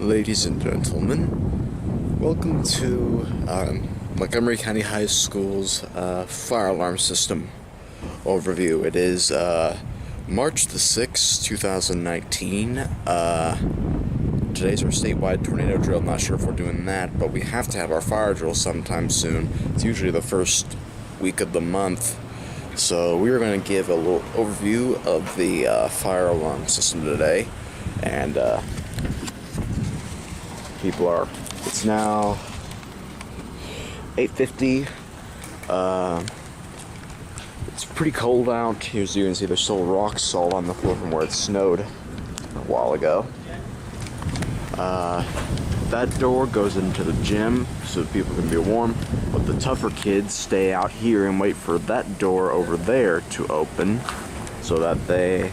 Ladies and gentlemen, welcome to Montgomery County High School's fire alarm system overview. It is March the 6th, 2019. Today's our statewide tornado drill. I'm not sure if we're doing that, but we have to have our fire drill sometime soon. It's usually the first week of the month. So we are going to give a little overview of the fire alarm system today. And it's now 8:50. It's pretty cold out. As you can see, there's still rocks all on the floor from where it snowed a while ago. That door goes into the gym so that people can be warm, but the tougher kids stay out here and wait for that door over there to open so that they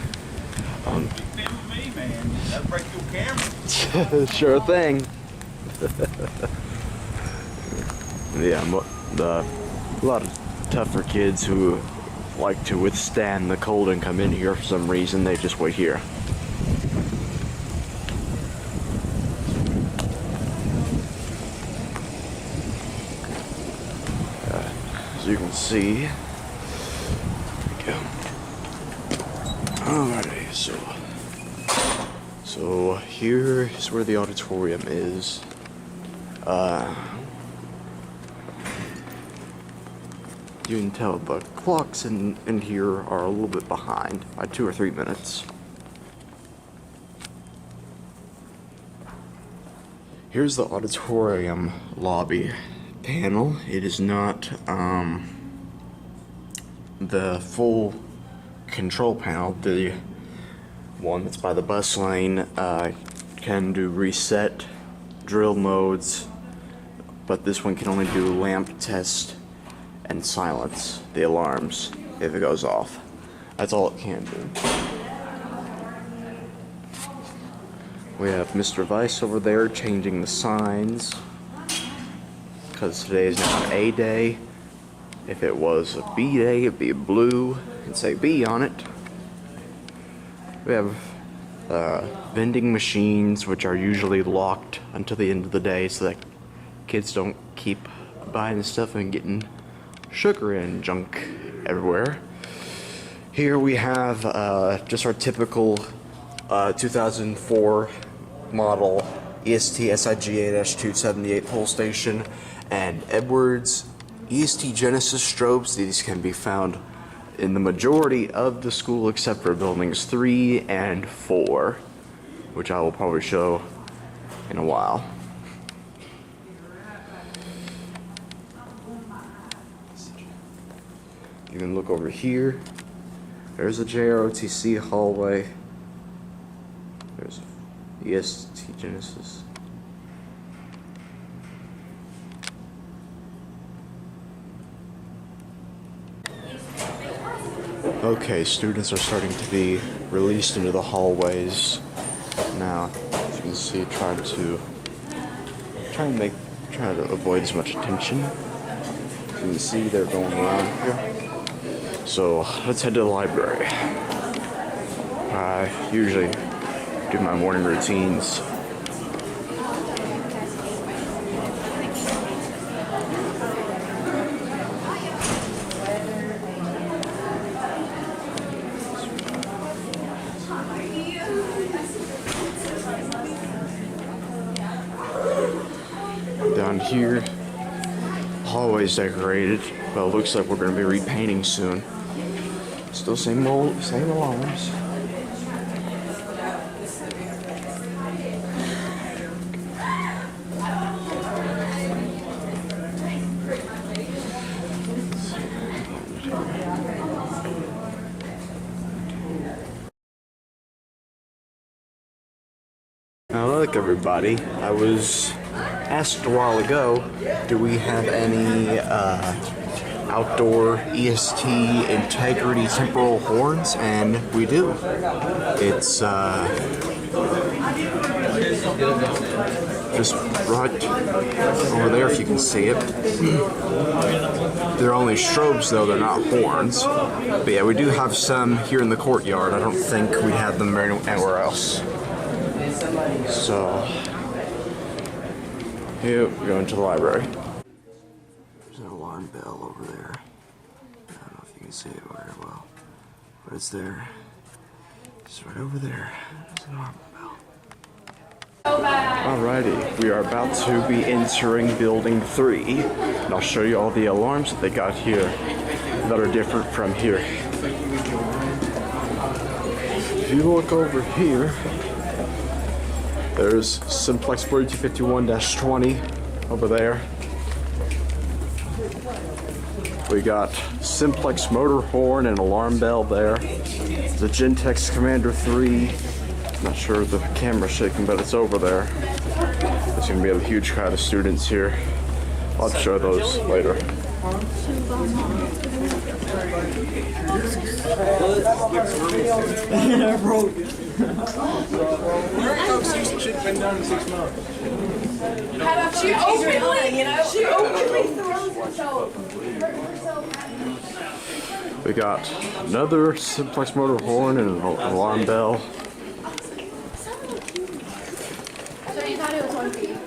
That'll break your camera. Sure thing. Yeah, a lot of tougher kids who like to withstand the cold and come in here for some reason, they just wait here. As you can see, there we go. Alrighty, so here is where the auditorium is. You can tell the clocks in here are a little bit behind by 2 or 3 minutes. Here's the auditorium lobby panel. It is not the full control panel. The one that's by the bus lane can do reset, drill modes, but this one can only do lamp test and silence the alarms if it goes off. That's all it can do. We have Mr. Weiss over there changing the signs because today is now an A day. If it was a B day, it'd be blue and say B on it. We have vending machines, which are usually locked until the end of the day so that kids don't keep buying stuff and getting sugar and junk everywhere. Here we have just our typical 2004 model EST SIGA-278 pole station and Edwards EST Genesis strobes. These can be found in the majority of the school except for buildings 3 and 4, which I will probably show in a while. You can look over here. There's a JROTC hallway. There's EST Genesis. Okay, students are starting to be released into the hallways now. As you can see, trying to avoid as much attention. You can see they're going around here. So let's head to the library. I usually do my morning routines. Down here, hallway's decorated, but it looks like we're going to be repainting soon. Still same alarms. Now look, everybody, I was asked a while ago, do we have any outdoor EST integrity temporal horns? And we do. It's just right over there if you can see it. They're only strobes though, they're not horns. But yeah, we do have some here in the courtyard. I don't think we have them anywhere else. So Here, we're going to the library. There's an alarm bell over there. I don't know if you can see it very well, but it's there. It's right over there. There's an alarm bell. Alrighty, we are about to be entering building 3, and I'll show you all the alarms that they got here that are different from here. If you look over here, there's Simplex 4251-20 over there. We got Simplex motor horn and alarm bell there. The Gentex Commander 3. Not sure if the camera's shaking, but it's over there. There's gonna be a huge crowd of students here. I'll show those later. She openly throws herself. We got another Simplex motor horn and an alarm bell. So you thought it was 1 feet?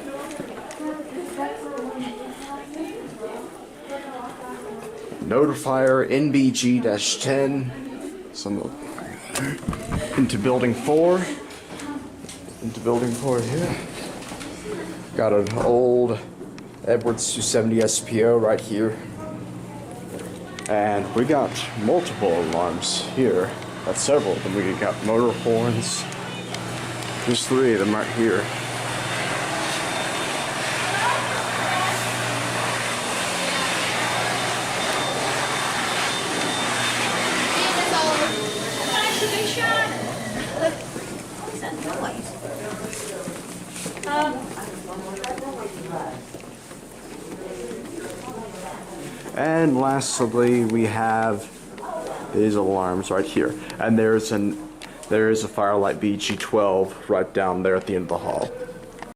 Notifier NBG-10. Some into building 4. Into building 4 here. Got an old Edwards 270 SPO right here. And we got multiple alarms here. Got several of them. We got motor horns. There's 3 of them right here. And lastly, we have these alarms right here. And there is a Firelight BG-12 right down there at the end of the hall.